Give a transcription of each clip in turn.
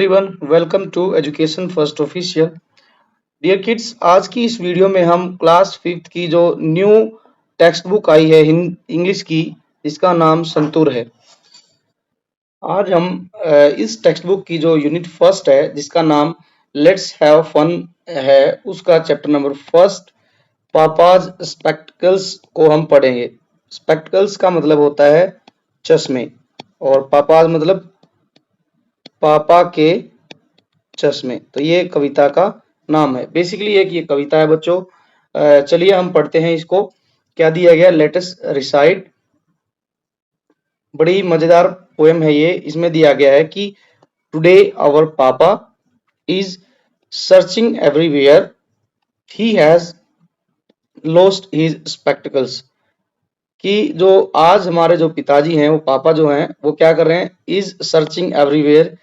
Everyone, welcome to Education First official. Dear kids, आज की इस वीडियो में हम क्लास 5th की जो न्यू टेक्स्ट बुक आई है इंग्लिश की, इसका नाम संतूर है। आज हम इस टेक्स्ट बुक की जो यूनिट फर्स्ट है, जिसका नाम लेट्स हैव फन है, उसका chapter number first papa's spectacles को हम पढ़ेंगे। स्पेक्टिकल्स का मतलब होता है चश्मे, और पापाज मतलब पापा के चश्मे। तो ये कविता का नाम है। बेसिकली एक ये कविता है बच्चों। चलिए हम पढ़ते हैं इसको। क्या दिया गया, लेट अस रिसाइट। बड़ी मजेदार पोएम है ये। इसमें दिया गया है कि टुडे आवर पापा is searching everywhere, he has lost his spectacles. कि जो आज हमारे जो पिताजी हैं, वो पापा जो हैं, वो क्या कर रहे हैं, इज सर्चिंग एवरीवेयर,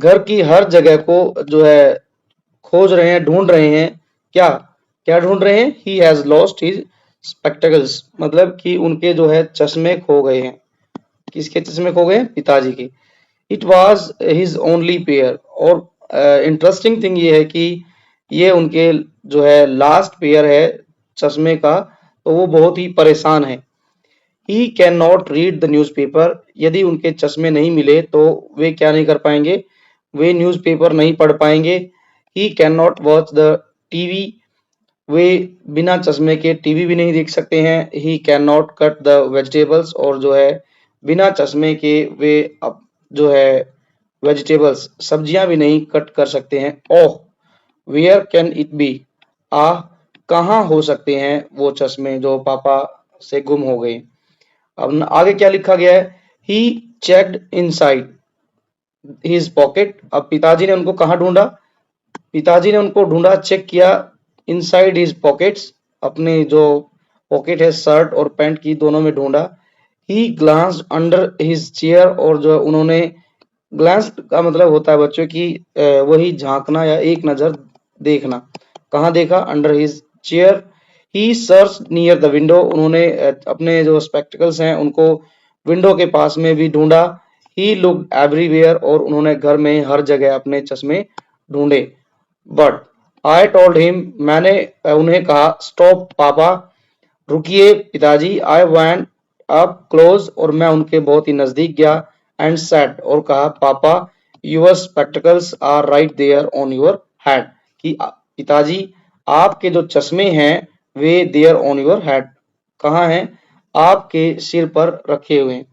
घर की हर जगह को जो है खोज रहे हैं, ढूंढ रहे हैं। क्या क्या ढूंढ रहे हैं, he has lost his spectacles, मतलब कि उनके जो है चश्मे खो गए हैं। किसके चश्मे खो गए, पिताजी के। It was his only pair. और इंटरेस्टिंग थिंग ये है कि ये उनके जो है लास्ट पेयर है चश्मे का, तो वो बहुत ही परेशान है। ही can not read the newspaper. यदि उनके चश्मे नहीं मिले तो वे क्या नहीं कर पाएंगे, वे न्यूज़पेपर नहीं पढ़ पाएंगे। He can not watch the TV. वे बिना चश्मे के टीवी भी नहीं देख सकते हैं। He can not cut the vegetables. और जो है बिना चश्मे के वे अब जो है वेजिटेबल्स सब्जियां भी नहीं कट कर सकते हैं। ओह, वेयर कैन इट बी। आह, कहाँ हो सकते हैं वो चश्मे जो पापा से गुम हो गए। अब आगे क्या लिखा गया है, ही चेक्ड इनसाइड हिज पॉकेट। अब पिताजी ने उनको कहाँ ढूंढा, पिताजी ने उनको ढूंढा, चेक किया इनसाइड हिज पॉकेट्स, अपने जो पॉकेट है शर्ट और पैंट की, दोनों में ढूंढा। ही ग्लांस्ड अंडर हिज चेयर। और जो उन्होंने, ग्लांस का मतलब होता है बच्चों की वही झांकना या एक नजर देखना। कहाँ देखा, under his chair. He search near the window. उन्होंने अपने जो स्पेक्टिकल्स हैं उनको विंडो के पास में भी ढूंढा। He looked everywhere. और उन्होंने घर में हर जगह अपने चश्मे ढूंढे। बट आई टोल्ड हिम, मैंने उन्हें कहा, स्टॉप पापा, रुकिए पिताजी। I went up close. और मैं उनके बहुत ही नजदीक गया। एंड सेड, और कहा, पापा your spectacles are right there on your head. कि पिताजी आपके जो चश्मे हैं वे देयर ऑन योर हेड, कहाँ हैं, आपके सिर पर रखे हुए हैं।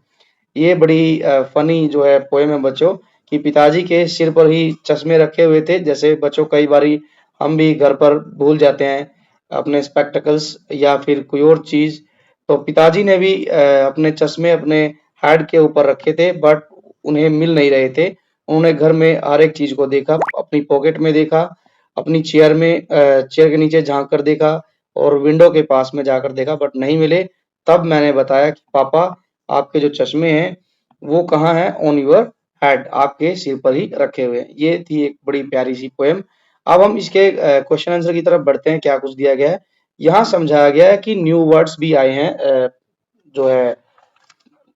ये बड़ी फनी जो है पोएम है बच्चों, कि पिताजी के सिर पर ही चश्मे रखे हुए थे। जैसे बच्चों कई बारी हम भी घर पर भूल जाते हैं अपने स्पेक्टिकल्स या फिर कोई और चीज, तो पिताजी ने भी अपने चश्मे अपने हेड के ऊपर रखे थे, बट उन्हें मिल नहीं रहे थे। उन्होंने घर में हर एक चीज को देखा, अपनी पॉकेट में देखा, अपनी चेयर में चेयर के नीचे झांक कर देखा, और विंडो के पास में जाकर देखा, बट नहीं मिले। तब मैंने बताया कि पापा आपके जो चश्मे हैं वो कहाँ हैं, ऑन योर हेड, आपके सिर पर ही रखे हुए हैं। ये थी एक बड़ी प्यारी सी पोएम। अब हम इसके क्वेश्चन आंसर की तरफ बढ़ते हैं। क्या कुछ दिया गया है, यहाँ समझाया गया है कि न्यू वर्ड्स भी आए हैं जो है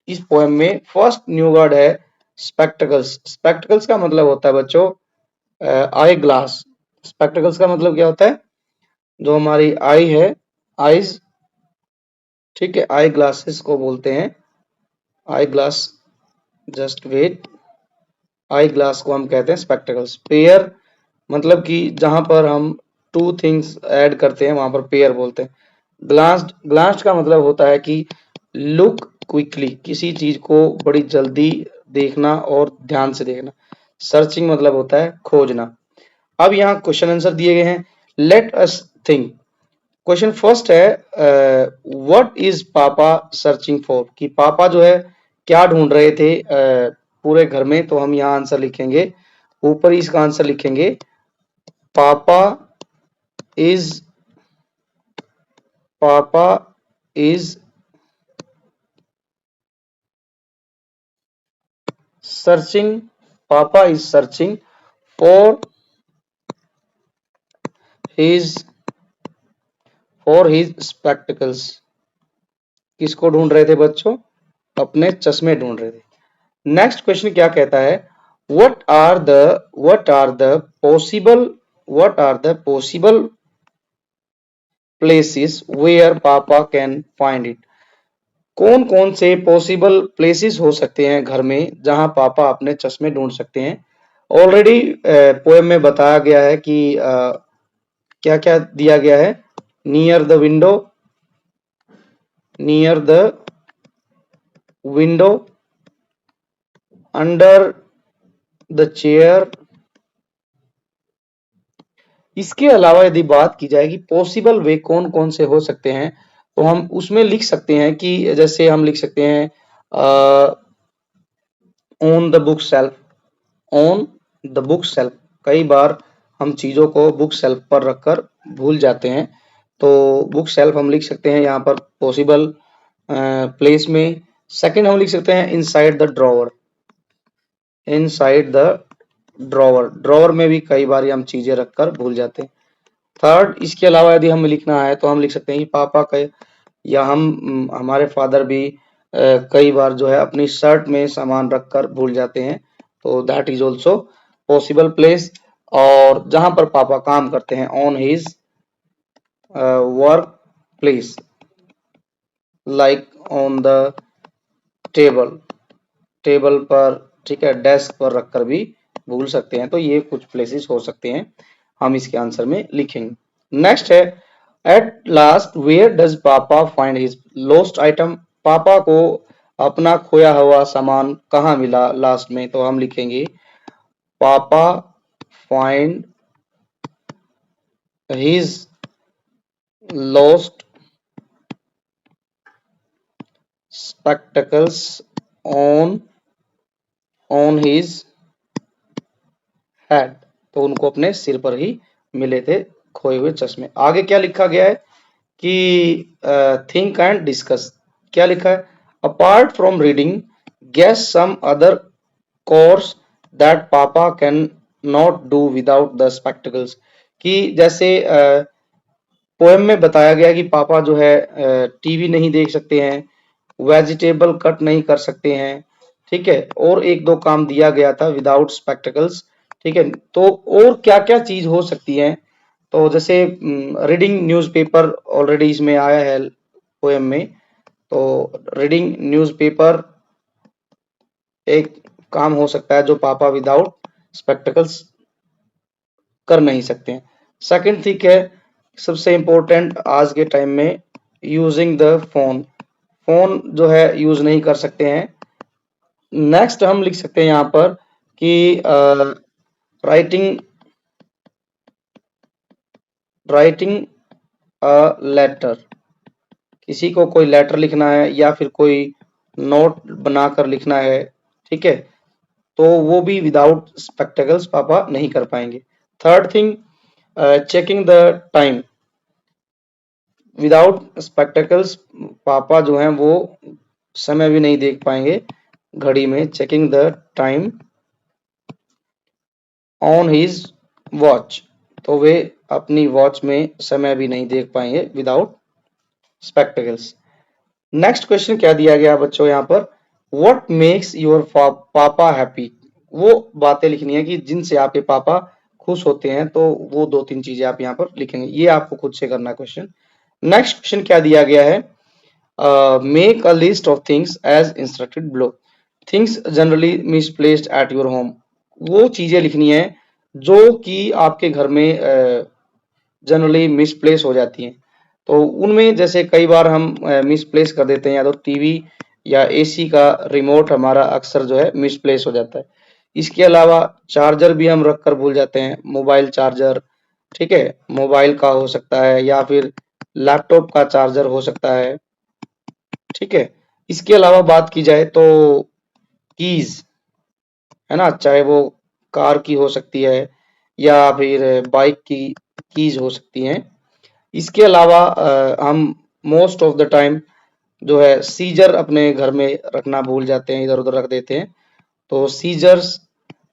इस पोएम में। फर्स्ट न्यू वर्ड है स्पेक्टिकल्स। स्पेक्टिकल्स का मतलब होता है बच्चों आई ग्लास। स्पेक्टिकल्स का मतलब क्या होता है, जो हमारी आई है, आईज, ठीक है, आई ग्लासेस को बोलते हैं आई ग्लास। जस्ट वेट, आई ग्लास को हम कहते हैं स्पेक्टिकल्स। पेयर मतलब कि जहां पर हम टू थिंग्स ऐड करते हैं वहां पर पेयर बोलते हैं। ग्लांस्ड, ग्लांस्ड का मतलब होता है कि लुक क्विकली, किसी चीज को बड़ी जल्दी देखना और ध्यान से देखना। सर्चिंग मतलब होता है खोजना। अब यहाँ क्वेश्चन आंसर दिए गए हैं। Let us think. Question first है, व्हाट इज पापा सर्चिंग फॉर। कि पापा जो है क्या ढूंढ रहे थे पूरे घर में। तो हम यहाँ आंसर लिखेंगे, ऊपर ही इसका आंसर लिखेंगे, पापा इज सर्चिंग, पापा is searching for his spectacles. किसको ढूंढ रहे थे बच्चों, अपने चश्मे ढूंढ रहे थे। नेक्स्ट क्वेश्चन क्या कहता है, what are the possible places where Papa can find it? कौन कौन से पॉसिबल प्लेसेस हो सकते हैं घर में जहां पापा अपने चश्मे ढूंढ सकते हैं? ऑलरेडी पोएम में बताया गया है कि क्या क्या दिया गया है। Near the window, near the window, under the chair. इसके अलावा यदि बात की जाए कि पॉसिबल वे कौन कौन से हो सकते हैं, तो हम उसमें लिख सकते हैं कि जैसे हम लिख सकते हैं on the book shelf, on the book shelf. कई बार हम चीजों को बुक सेल्फ पर रखकर भूल जाते हैं, तो बुक सेल्फ हम लिख सकते हैं यहाँ पर पॉसिबल प्लेस में। सेकंड हम लिख सकते हैं inside the drawer, inside the drawer, drawer में भी कई बार हम चीजें रखकर भूल जाते हैं। थर्ड, इसके अलावा यदि हमें लिखना है तो हम लिख सकते हैं कि पापा का या हमारे फादर भी कई बार जो है अपनी शर्ट में सामान रखकर भूल जाते हैं, तो that is also possible place. और जहां पर पापा काम करते हैं, on his work place, like on the table, table पर, ठीक है, डेस्क पर रखकर भी भूल सकते हैं। तो ये कुछ प्लेसेस हो सकते हैं, हम इसके आंसर में लिखेंगे। नेक्स्ट है एट लास्ट वेयर डज पापा फाइंड हिज लॉस्ट आइटम? पापा को अपना खोया हुआ सामान कहाँ मिला लास्ट में? तो हम लिखेंगे पापा find his lost spectacles on his head। तो उनको अपने सिर पर ही मिले थे खोए हुए चश्मे। आगे क्या लिखा गया है कि थिंक एंड डिस्कस। क्या लिखा है? Apart from reading guess some other chores that papa can not do without the spectacles. कि जैसे पोएम में बताया गया कि पापा जो है टीवी नहीं देख सकते हैं, वेजिटेबल कट नहीं कर सकते हैं, ठीक है, और एक दो काम दिया गया था विदाउट स्पेक्टिकल्स, ठीक है। तो और क्या क्या चीज हो सकती है? तो जैसे रीडिंग न्यूज़पेपर ऑलरेडी इसमें आया है पोएम में, तो रीडिंग न्यूज़पेपर एक काम हो सकता है जो पापा विदाउट स्पेक्टिकल्स कर नहीं सकते हैं। सेकंड थिंग है सबसे इंपॉर्टेंट आज के टाइम में, यूजिंग द फोन, फोन जो है यूज नहीं कर सकते हैं। नेक्स्ट हम लिख सकते हैं यहाँ पर कि राइटिंग अ लेटर, किसी को कोई लेटर लिखना है या फिर कोई नोट बनाकर लिखना है, ठीक है, तो वो भी विदाउट स्पेक्टिकल्स पापा नहीं कर पाएंगे। Third thing checking the time, without spectacles पापा जो हैं वो समय भी नहीं देख पाएंगे घड़ी में। Checking the time on his watch, तो वे अपनी वॉच में समय भी नहीं देख पाएंगे विदाउट स्पेक्टिकल्स। नेक्स्ट क्वेश्चन क्या दिया गया बच्चों यहाँ पर? व्हाट मेक्स योर पापा हैप्पी? वो बातें लिखनी है कि जिनसे आपके पापा खुश होते हैं, तो वो दो तीन चीजें आप यहाँ पर लिखेंगे, ये आपको खुद से करना है क्वेश्चन। नेक्स्ट क्वेश्चन क्या दिया गया है? Make a list of things as instructed below. Things generally misplaced at your home, वो चीजें लिखनी है जो कि आपके घर में जनरली मिसप्लेस हो जाती हैं। तो उनमें जैसे कई बार हम मिसप्लेस कर देते हैं, या तो टीवी या एसी का रिमोट हमारा अक्सर जो है मिसप्लेस हो जाता है। इसके अलावा चार्जर भी हम रख कर भूल जाते हैं, मोबाइल चार्जर, ठीक है, मोबाइल का हो सकता है या फिर लैपटॉप का चार्जर हो सकता है, ठीक है। इसके अलावा बात की जाए तो कीज, है ना, चाहे वो कार की हो सकती है या फिर बाइक की कीज हो सकती हैं। इसके अलावा हम मोस्ट ऑफ द टाइम जो है सीजर अपने घर में रखना भूल जाते हैं, इधर उधर रख देते हैं। तो सीजर्स,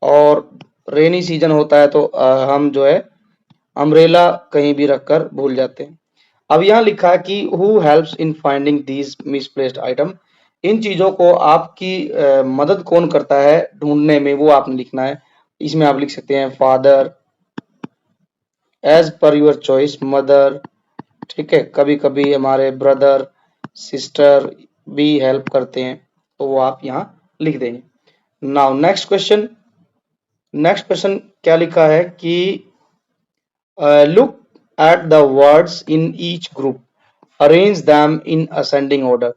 और रेनी सीजन होता है तो हम जो है अम्ब्रेला कहीं भी रखकर भूल जाते हैं। अब यहाँ लिखा है कि who helps in finding these misplaced item? इन चीजों को आपकी मदद कौन करता है ढूंढने में, वो आपने लिखना है। इसमें आप लिख सकते हैं father, as per your choice, mother, ठीक है, कभी कभी हमारे ब्रदर सिस्टर भी हेल्प करते हैं, तो वो आप यहाँ लिख देंगे। Now next question, next question क्या लिखा है कि look at the words in each group, arrange them in ascending order.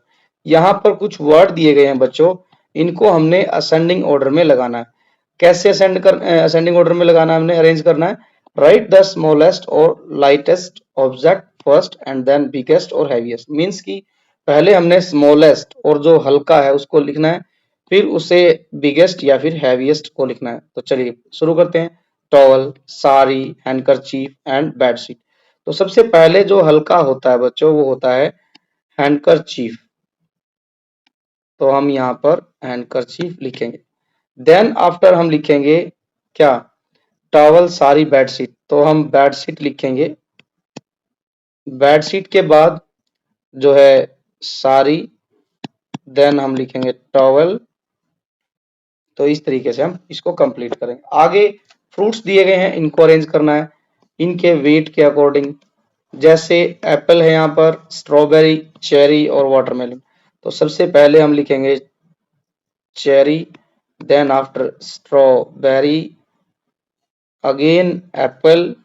यहाँ पर कुछ वर्ड दिए गए हैं बच्चों, इनको हमने असेंडिंग ऑर्डर में लगाना है। कैसे असेंडिंग ऑर्डर में लगाना है, हमने अरेंज करना है। राइट द स्मॉलेस्ट और lightest object first and then biggest और हैवीएस्ट। मीन्स की पहले हमने स्मॉलेस्ट और जो हल्का है उसको लिखना है, फिर उसे बिगेस्ट या फिर हैवीएस्ट को लिखना है। तो चलिए शुरू करते हैं। Towel, sari, handkerchief and bedsheet. तो सबसे पहले जो हल्का होता है बच्चों वो होता है हैंडकरचीफ, तो हम यहाँ पर हैंडकरचीफ लिखेंगे। देन आफ्टर हम लिखेंगे क्या, टॉवल, साड़ी, बेडशीट, तो हम बेडशीट लिखेंगे। बेडशीट के बाद जो है साड़ी, देन हम लिखेंगे टॉवल। तो इस तरीके से हम इसको कंप्लीट करेंगे। आगे फ्रूट्स दिए गए हैं, इनको अरेंज करना है इनके वेट के अकॉर्डिंग। जैसे एप्पल है यहाँ पर, स्ट्रॉबेरी, चेरी और वाटरमेलन। तो सबसे पहले हम लिखेंगे cherry, then after strawberry, again apple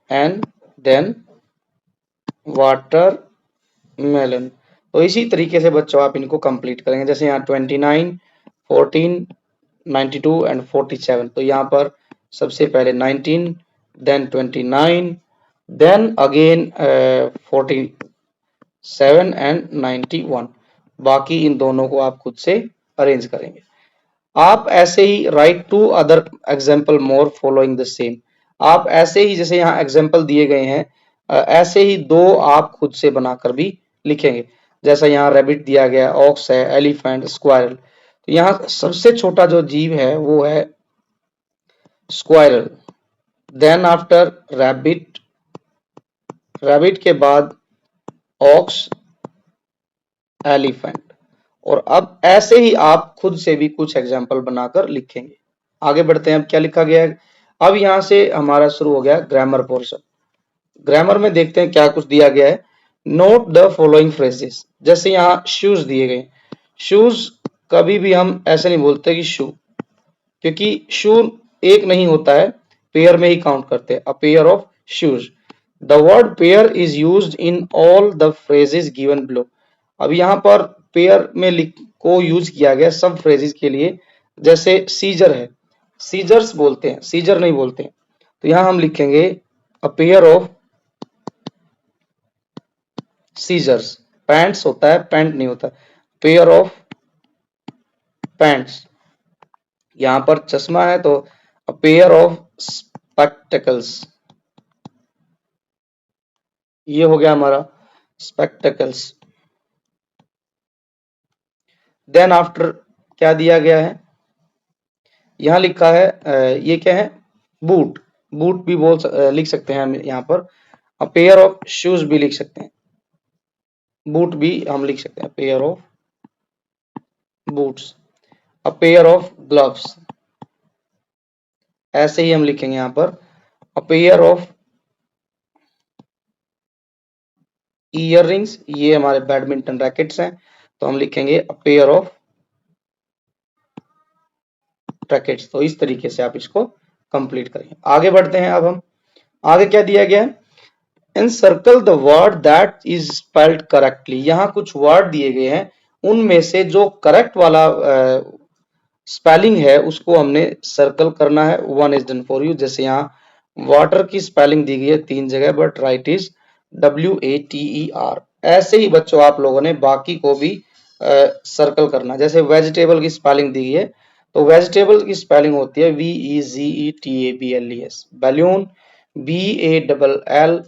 and then watermelon. तो इसी तरीके से बच्चों आप इनको कंप्लीट करेंगे। जैसे यहाँ 29, 14, 92 एंड 47। तो यहाँ पर सबसे पहले 19, देन 29, देन अगेन 47 एंड 91। बाकी इन दोनों को आप खुद से अरेंज करेंगे। आप ऐसे ही write two other example more following the same. आप ऐसे ही जैसे यहाँ एग्जाम्पल दिए गए हैं ऐसे ही दो आप खुद से बनाकर भी लिखेंगे। जैसा यहाँ रैबिट दिया गया, ऑक्स है, एलिफेंट, स्क्वायरल। तो यहाँ सबसे छोटा जो जीव है वो है squirrel. Then after rabbit, rabbit के बाद ऑक्स, एलिफेंट। और अब ऐसे ही आप खुद से भी कुछ एग्जाम्पल बनाकर लिखेंगे। आगे बढ़ते हैं। अब क्या लिखा गया है, अब यहां से हमारा शुरू हो गया ग्रामर पोर्शन। ग्रामर में देखते हैं क्या कुछ दिया गया है। Note the following phrases. जैसे यहाँ शूज दिए गए, शूज कभी भी हम ऐसे नहीं बोलते कि शू, क्योंकि शू एक नहीं होता है, पेयर में ही काउंट करते हैं। अ pair of shoes. The word pair is used in all the phrases given below. अब यहाँ पर पेयर में को यूज किया गया सब फ्रेजेस के लिए। जैसे सीजर है, सीजर्स बोलते हैं, सीजर नहीं बोलते हैं। तो यहाँ हम लिखेंगे a pair of scissors. Pants होता है, पैंट नहीं होता। Pair of pants. यहाँ पर चश्मा है तो अ पेयर ऑफ स्पेक्टेकल्स। ये हो गया हमारा स्पेक्टेकल्स। देन आफ्टर क्या दिया गया है, यहाँ लिखा है ये क्या है, बूट। बूट भी लिख सकते हैं हम यहाँ पर। अ पेयर ऑफ शूज भी लिख सकते हैं, बूट भी हम लिख सकते हैं, pair of boots. A pair of gloves, ऐसे ही हम लिखेंगे यहाँ पर। अ पेयर ऑफ ईयररिंग्स, ये हमारे बैडमिंटन रैकेट्स हैं, तो हम लिखेंगे अ पेयर ऑफ रैकेट्स। तो इस तरीके से आप इसको कंप्लीट करेंगे। आगे बढ़ते हैं। अब हम आगे क्या दिया गया है, encircle the word that is spelled correctly. यहाँ कुछ वर्ड दिए गए हैं, उनमें से जो करेक्ट वाला स्पेलिंग है उसको हमने सर्कल करना है। One is done for you. जैसे यहाँ वाटर की स्पेलिंग दी गई है 3 जगह, बट राइट इज WATER। ऐसे ही बच्चों आप लोगों ने बाकी को भी सर्कल करना। जैसे वेजिटेबल की स्पेलिंग दी गई है, तो वेजिटेबल की स्पेलिंग होती है VEGETABLES। बैलून BALL,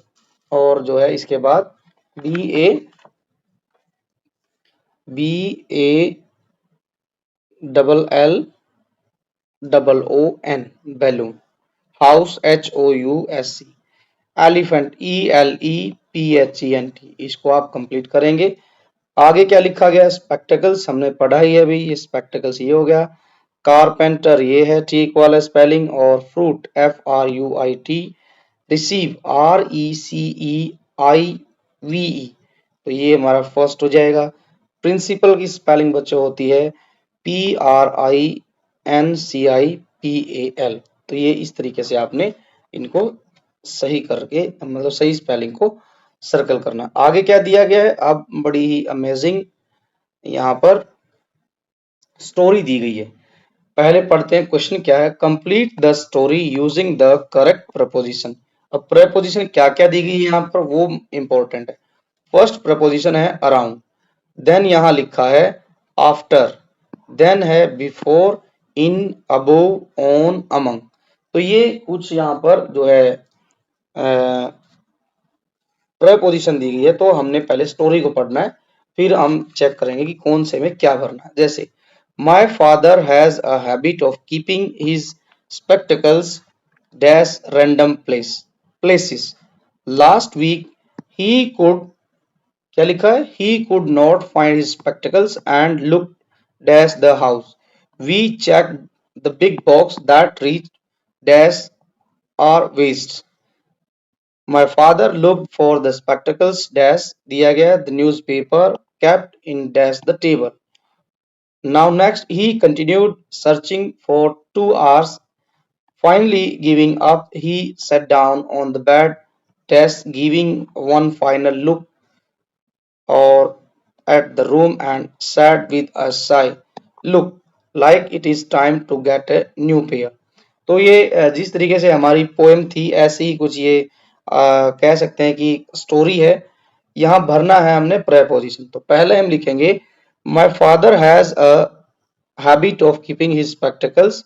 और जो है इसके बाद BALLON, balloon. House HOUSE। Elephant ELEPHENT। इसको आप कंप्लीट करेंगे। आगे क्या लिखा गया, स्पेक्टिकल्स हमने पढ़ा ही है अभी, ये स्पेक्टिकल्स ये हो गया। कारपेंटर ये है ठीक वाला स्पेलिंग, और फ्रूट FRUIT, रिसीव RECEIVE, तो ये हमारा फर्स्ट हो जाएगा। प्रिंसिपल की स्पेलिंग बच्चों होती है PRINCIPAL, तो ये इस तरीके से आपने इनको सही करके मतलब सही स्पेलिंग को सर्कल करना। आगे क्या दिया गया है, अब बड़ी ही अमेजिंग यहाँ पर स्टोरी दी गई है। पहले पढ़ते हैं क्वेश्चन क्या है, complete the story using the correct preposition. अब प्रपोजिशन क्या क्या दी गई है यहाँ पर वो इंपॉर्टेंट है। फर्स्ट प्रपोजिशन है अराउंड, देन यहाँ लिखा है आफ्टर, देन है before, in, above, on, among. तो ये कुछ यहाँ पर जो है प्रपोजिशन दी गई है, तो हमने पहले स्टोरी को पढ़ना है, फिर हम चेक करेंगे कि कौन से में क्या भरना है। जैसे my father has a habit of keeping his spectacles dash random places. Last week he could, क्या लिखा है, he could not find his spectacles and look dash the house. We check the big box that reach dash our waist. My father looked for the spectacles dash दिया गया, the newspaper kept in dash the table. Now next he continued searching for 2 hours. Finally giving up, he sat down on the bed dash giving one final look or at the room and said with a sigh, look like it is time to get a new pair. तो ये जिस तरीके से हमारी poem थी ऐसे ही कुछ ये कह सकते हैं कि स्टोरी है। यहाँ भरना है हमने प्रेपोजिशन, तो पहले हम लिखेंगे my father has a habit of keeping his spectacles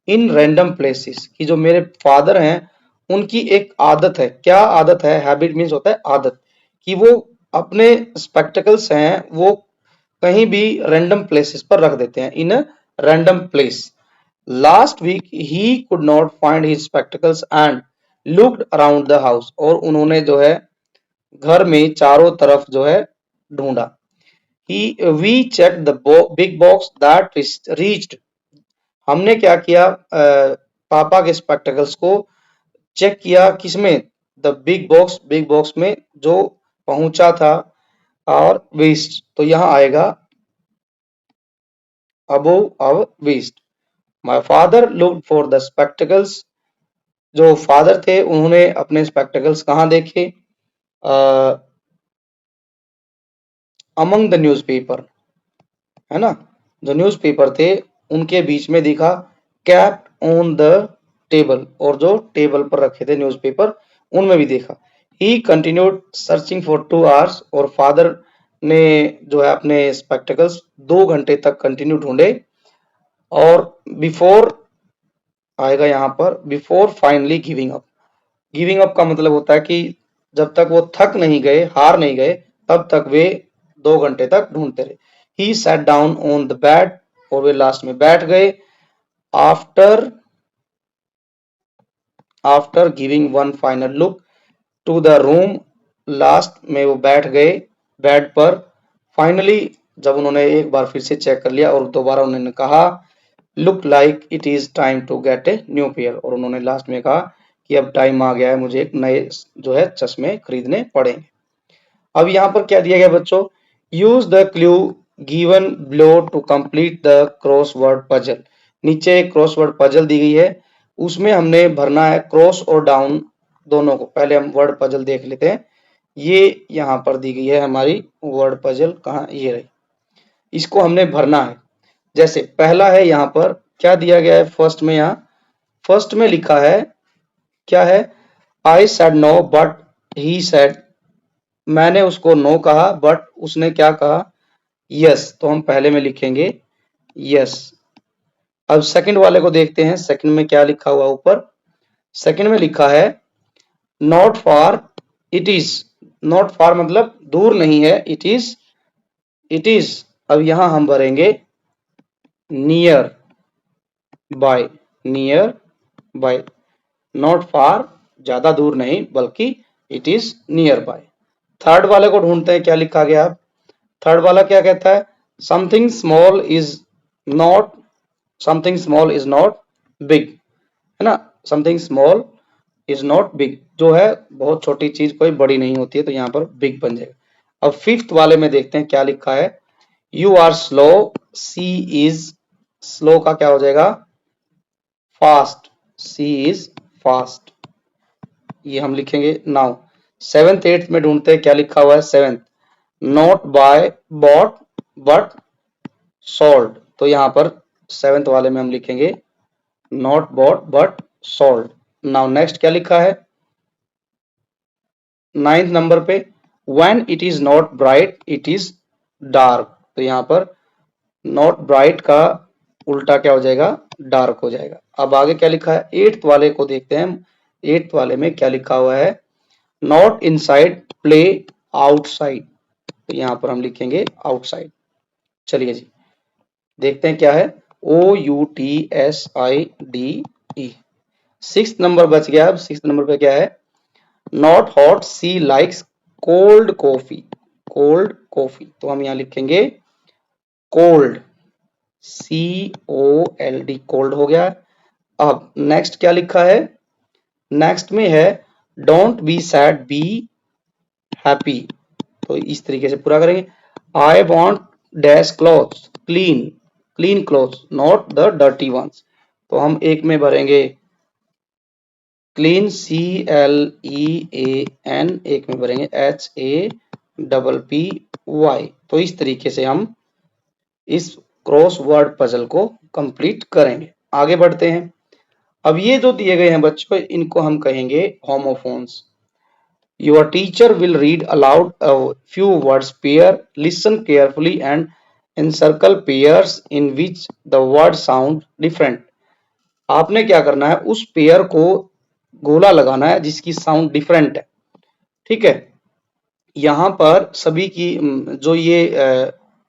in random places, कि जो मेरे फादर हैं उनकी एक आदत है। क्या आदत है, हैबिट मीन्स होता है आदत, कि वो अपने स्पेक्टिकल्स हैं वो कहीं भी रैंडम प्लेसेस पर रख देते हैं, in random place. Last week he could not find his spectacles and looked around the house, और उन्होंने जो है घर में चारों तरफ जो है ढूंढा। We check the big box that reached, हमने क्या किया, पापा के स्पेक्टिकल्स को चेक किया किसमें, द बिग बॉक्स में जो पहुंचा था, और वेस्ट, तो यहाँ आएगा above our waist. My father looked for the spectacles, जो फादर थे उन्होंने अपने स्पेक्टिकल्स कहाँ देखे, अमंग द न्यूज़पेपर, है ना, जो न्यूज़पेपर थे उनके बीच में दिखा, कैप्ट ऑन द टेबल, और जो टेबल पर रखे थे न्यूज़पेपर उनमें भी देखा। ही कंटिन्यूड सर्चिंग फॉर 2 hours, और फादर ने जो है अपने स्पेक्टिकल्स 2 घंटे तक कंटिन्यू ढूंढे। और बिफोर आएगा यहाँ पर, before finally giving up, giving up का मतलब होता है कि जब तक वो थक नहीं गए, हार नहीं गए, तब तक वे 2 घंटे तक ढूंढते रहे। He sat down on the bed, और वे लास्ट में बैठ गए। After after giving one final look to the room, last में वो बैठ गए बेड पर। फाइनली जब उन्होंने एक बार फिर से चेक कर लिया और दोबारा उन्होंने कहा, look like it is time to get a new pair, और उन्होंने लास्ट में कहा कि अब टाइम आ गया है, मुझे एक नए जो है चश्मे खरीदने पड़ेंगे। अब यहाँ पर क्या दिया गया बच्चों, use the clue given below to complete the crossword puzzle. नीचे क्रॉसवर्ड पजल दी गई है, उसमें हमने भरना है क्रॉस और डाउन दोनों को। पहले हम वर्ड पजल देख लेते हैं, ये यहाँ पर दी गई है हमारी वर्ड पजल, कहाँ, ये रही, इसको हमने भरना है। जैसे पहला है यहाँ पर क्या दिया गया है, फर्स्ट में, यहाँ फर्स्ट में लिखा है क्या है, I said no but he said, मैंने उसको नो कहा बट उसने क्या कहा, यस, तो हम पहले में लिखेंगे यस। अब सेकंड वाले को देखते हैं, सेकंड में क्या लिखा हुआ ऊपर, सेकंड में लिखा है not far, it is, not far मतलब दूर नहीं है, इट इज, इट इज। अब यहां हम भरेंगे near by, near by, not far ज्यादा दूर नहीं बल्कि it is near by. Third वाले को ढूंढते हैं क्या लिखा गया, थर्ड वाला क्या कहता है, something small is not, something small is not big, है ना, something small is not big, जो है बहुत छोटी चीज कोई बड़ी नहीं होती है, तो यहाँ पर बिग बन जाएगा। अब फिफ्थ वाले में देखते हैं क्या लिखा है, you are slow, she is, slow का क्या हो जाएगा, फास्ट, सी इज फास्ट, ये हम लिखेंगे नाउ। सेवेंथ एट्थ में ढूंढते हैं क्या लिखा हुआ है, seventh, not buy bought but sold, तो यहाँ पर सेवेंथ वाले में हम लिखेंगे not bought but sold. Now next क्या लिखा है, नाइन्थ नंबर पे, when it is not bright it is dark, तो यहाँ पर नॉट ब्राइट का उल्टा क्या हो जाएगा, डार्क हो जाएगा। अब आगे क्या लिखा है, एट्थ वाले को देखते हैं, एट्थ वाले में क्या लिखा हुआ है, नॉट इनसाइड प्ले आउटसाइड, तो यहाँ पर हम लिखेंगे आउटसाइड। चलिए जी देखते हैं क्या है, OUTSIDE। सिक्स नंबर बच गया। अब सिक्स नंबर पे क्या है, not hot she likes cold coffee, cold coffee, तो हम यहाँ लिखेंगे कोल्ड, COLD, कोल्ड हो गया। अब नेक्स्ट क्या लिखा है, नेक्स्ट में है don't be sad be happy, तो इस तरीके से पूरा करेंगे। I want dash clothes clean, clean clothes not the dirty ones, तो हम एक में भरेंगे क्लीन, CLEAN, एक में भरेंगे HAPPY। तो इस तरीके से हम इस क्रॉस वर्ड पजल को कंप्लीट करेंगे। आगे बढ़ते हैं। अब ये जो दिए गए हैं बच्चों, इनको हम कहेंगे homophones. Your teacher will read aloud a few words pair, listen carefully and encircle pairs in which the word sound different। आपने क्या करना है, उस पेयर को गोला लगाना है जिसकी साउंड डिफरेंट है, ठीक है। यहाँ पर सभी की जो ये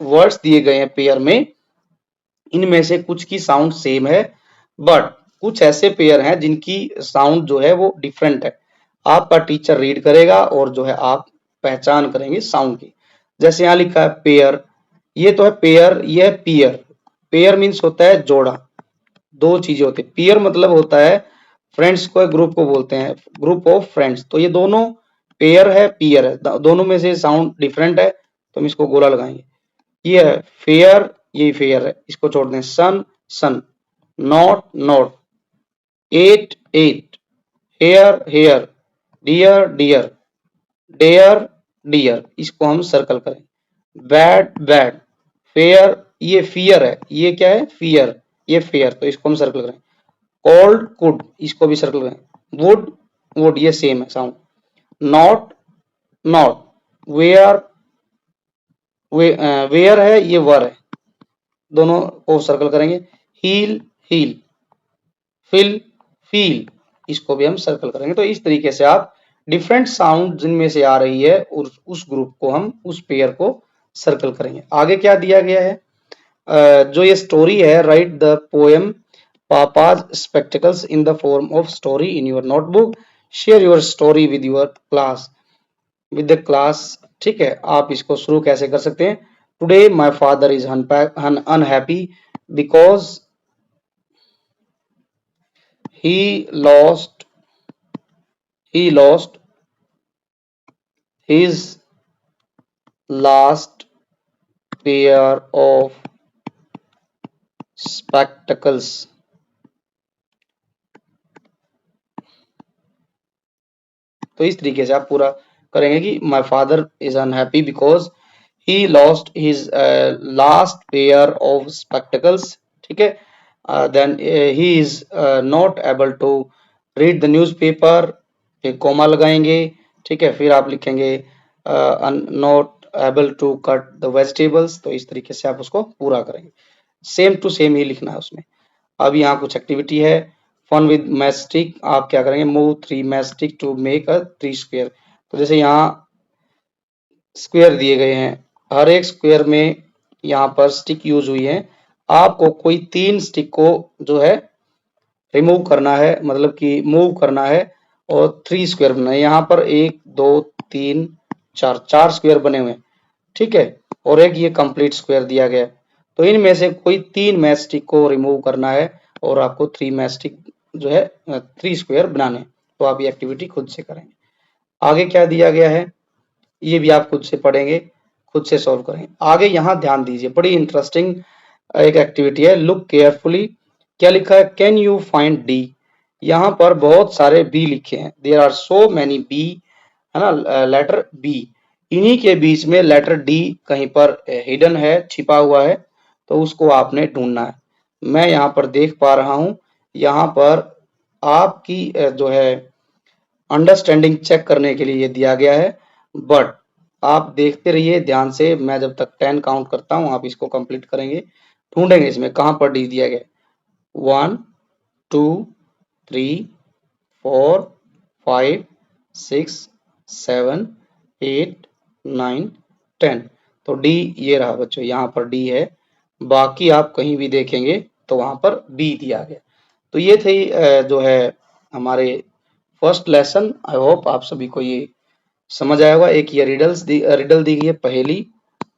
वर्ड्स दिए गए हैं पेयर में, इनमें से कुछ की साउंड सेम है, बट कुछ ऐसे पेयर हैं जिनकी साउंड जो है वो डिफरेंट है। आपका टीचर रीड करेगा और जो है आप पहचान करेंगे साउंड की। जैसे यहाँ लिखा है पेयर, ये तो है पेयर, ये है पियर। पेयर मीन्स होता है जोड़ा, दो चीजें होती है। पियर मतलब होता है फ्रेंड्स को, ग्रुप को बोलते हैं, ग्रुप ऑफ फ्रेंड्स, तो ये दोनों पेयर है, पियर है, दोनों में से साउंड डिफरेंट है, तो हम इसको गोला लगाएंगे। ये है फेयर, ये फेयर है, इसको छोड़ दें। Sun sun, not not, eight eight, hair hair, deer deer, dare deer, इसको हम सर्कल करें। बैड बैड, फेयर, ये फियर है, ये क्या है फियर, ये फेयर, तो इसको हम सर्कल करें। कोल्ड कुड, इसको भी सर्कल करें। वुड वुड, ये सेम है sound. Not knot, where wear है, ये वर है, दोनों को सर्कल करेंगे। हील हील, फिल फील, इसको भी हम सर्कल करेंगे। तो इस तरीके से आप डिफरेंट साउंड जिनमें से आ रही है उस ग्रुप को हम, उस पेयर को सर्कल करेंगे। आगे क्या दिया गया है, जो ये स्टोरी है, write the poem papa's spectacles in the form of story in your notebook, share your story with your class, with the class, ठीक है। आप इसको शुरू कैसे कर सकते हैं, today my father is unhappy because he lost he lost his last pair of spectacles। तो इस तरीके से आप पूरा करेंगे कि my father is unhappy because he lost his last pair of spectacles, ठीक है। Then he is not able to read the newspaper, फिर कोमा लगाएंगे, ठीक है। फिर आप लिखेंगे not able to cut the vegetables, तो इस तरीके से आप उसको पूरा करेंगे। सेम टू सेम ही लिखना है उसमें। अब यहाँ कुछ एक्टिविटी है, फन विद मैस्टिक, आप क्या करेंगे, move 3 matchstick to make a 3 square. तो जैसे यहाँ स्क्वायर दिए गए हैं, हर एक स्क्वायर में यहाँ पर स्टिक यूज हुई है, आपको कोई 3 स्टिक को जो है रिमूव करना है, मतलब कि मूव करना है, और 3 स्क्वायर बनाना है। यहाँ पर 1 2 3 4 4 स्क्वायर बने हुए हैं, ठीक है। और एक ये कंप्लीट स्क्वायर दिया गया है। तो इनमें से कोई 3 मैच स्टिक को रिमूव करना है और आपको 3 मैच स्टिक जो है 3 स्क्वायर बनाने हैं। तो आप ये एक्टिविटी खुद से करेंगे। आगे क्या दिया गया है ये भी आप खुद से पढ़ेंगे, खुद से सॉल्व करेंगे। आगे यहाँ ध्यान दीजिए, बड़ी इंटरेस्टिंग एक एक्टिविटी है। लुक केयरफुली, क्या लिखा है, कैन यू फाइंड डी। यहाँ पर बहुत सारे बी लिखे हैं, there are so many B, है ना, लेटर बी। इन्हीं के बीच में लेटर डी कहीं पर हिडन है, छिपा हुआ है, तो उसको आपने ढूंढना है। मैं यहाँ पर देख पा रहा हूँ, यहाँ पर आपकी जो है अंडरस्टैंडिंग चेक करने के लिए ये दिया गया है, बट आप देखते रहिए ध्यान से। मैं जब तक 10 काउंट करता हूँ आप इसको कंप्लीट करेंगे, ढूंढेंगे इसमें कहां पर डी दिया गया। 1 2 3 4 5 6 7 8 9 10। तो डी ये रहा बच्चों, यहाँ पर डी है। बाकी आप कहीं भी देखेंगे तो वहां पर बी दिया गया। तो ये थे जो है हमारे फर्स्ट लेसन। आई होप आप सभी को ये समझ आया होगा। एक ये रिडल दी गई है, पहेली।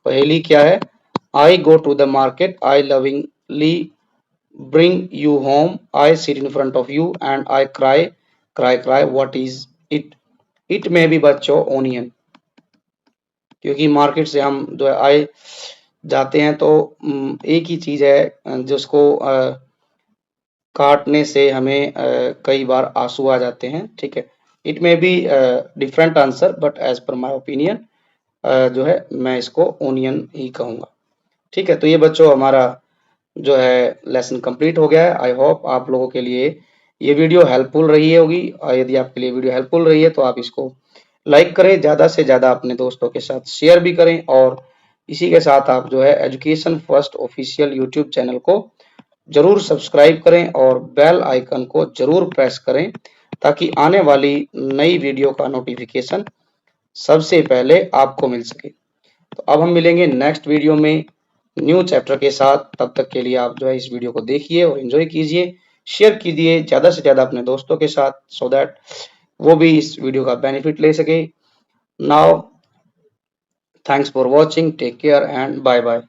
पहेली क्या है, I go to the market, I lovingly bring you home, I sit in front of you and I cry, cry, cry, what is it? It may be बच्चों ओनियन, क्योंकि मार्केट से हम जो है आए जाते हैं तो एक ही चीज है जिसको काटने से हमें कई बार आंसू आ जाते हैं, ठीक है। It may be different answer but as per my opinion जो है मैं इसको ओनियन ही कहूंगा, ठीक है। तो ये बच्चों हमारा जो है लेसन कंप्लीट हो गया है। आई होप आप लोगों के लिए ये वीडियो हेल्पफुल रही होगी, और यदि आपके लिए वीडियो हेल्पफुल रही है तो आप इसको लाइक करें, ज़्यादा से ज़्यादा अपने दोस्तों के साथ शेयर भी करें, और इसी के साथ आप जो है education First official YouTube channel को जरूर सब्सक्राइब करें और बेल आइकन को जरूर प्रेस करें, ताकि आने वाली नई वीडियो का नोटिफिकेशन सबसे पहले आपको मिल सके। तो अब हम मिलेंगे नेक्स्ट वीडियो में न्यू चैप्टर के साथ। तब तक के लिए आप जो है इस वीडियो को देखिए और एंजॉय कीजिए, शेयर कीजिए ज़्यादा से ज़्यादा अपने दोस्तों के साथ, सो दैट वो भी इस वीडियो का बेनिफिट ले सके। Now thanks for watching, take care and bye bye.